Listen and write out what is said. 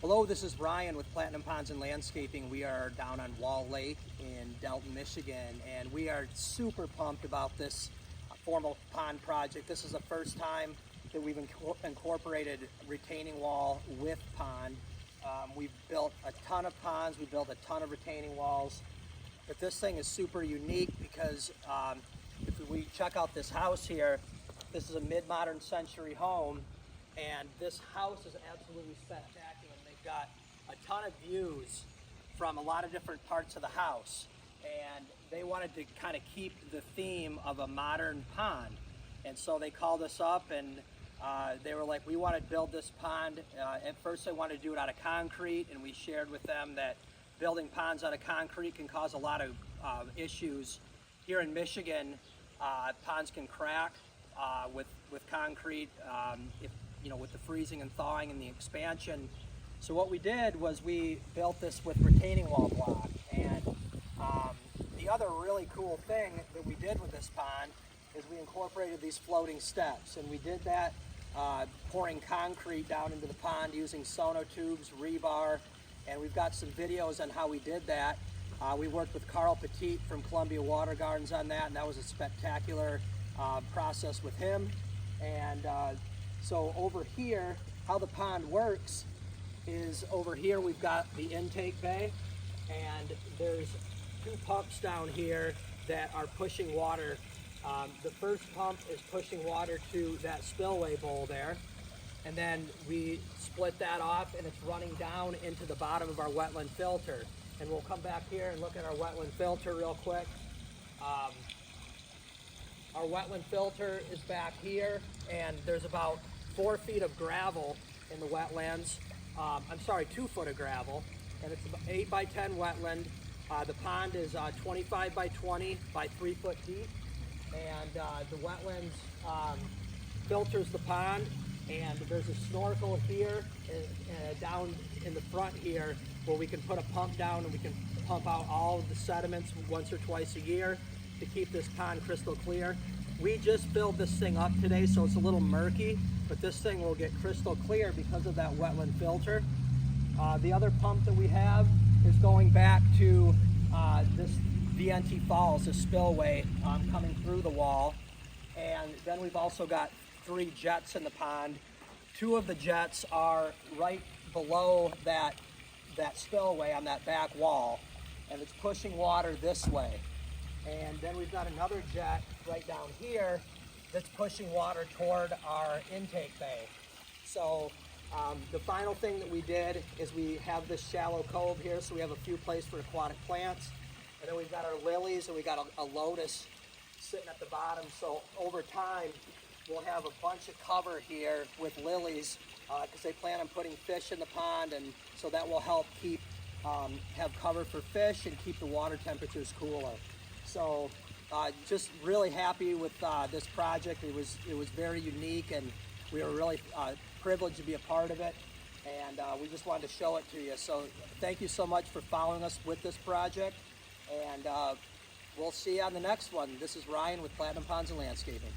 Hello, this is Ryan with Platinum Ponds and Landscaping. We are down on Wall Lake in Delton, Michigan, and we are super pumped about this formal pond project. This is the first time that we've incorporated retaining wall with pond. We've built a ton of ponds, we built a ton of retaining walls, but this thing is super unique because if we check out this house here, this is a mid-modern century home, and this house is absolutely spectacular. They've got a ton of views from a lot of different parts of the house, and they wanted to kind of keep the theme of a modern pond. And so they called us up and they were like, we want to build this pond. At first they wanted to do it out of concrete, and we shared with them that building ponds out of concrete can cause a lot of issues. Here in Michigan, ponds can crack with concrete, with the freezing and thawing and the expansion. So what we did was we built this with retaining wall block. And the other really cool thing that we did with this pond is we incorporated these floating steps. And we did that pouring concrete down into the pond using sonotubes, rebar, and we've got some videos on how we did that. We worked with Carl Petit from Columbia Water Gardens on that, and that was a spectacular process with him. And so over here, how the pond works is over here we've got the intake bay, and there's two pumps down here that are pushing water. The first pump is pushing water to that spillway bowl there, and then we split that off and it's running down into the bottom of our wetland filter. And we'll come back here and look at our wetland filter real quick. Our wetland filter is back here, and there's about 4 feet of gravel in the wetlands. 2 foot of gravel, and it's about 8 by 10 wetland. The pond is 25 by 20 by 3 foot deep, and the wetlands filters the pond. And there's a snorkel here down in the front here where we can put a pump down and we can pump out all of the sediments once or twice a year to keep this pond crystal clear. We just filled this thing up today, so it's a little murky, but this thing will get crystal clear because of that wetland filter. The other pump that we have is going back to this VNT Falls, this spillway coming through the wall. And then we've also got 3 jets in the pond. 2 of the jets are right below that spillway on that back wall, and it's pushing water this way. And then we've got another jet right down here that's pushing water toward our intake bay. So the final thing that we did is we have this shallow cove here, so we have a few places for aquatic plants. And then we've got our lilies, and we got a lotus sitting at the bottom. So over time, we'll have a bunch of cover here with lilies because they plan on putting fish in the pond, and so that will help keep have cover for fish and keep the water temperatures cooler. So just really happy with this project. It was very unique, and we were really privileged to be a part of it, and we just wanted to show it to you. So thank you so much for following us with this project, and we'll see you on the next one. This is Ryan with Platinum Ponds and Landscaping.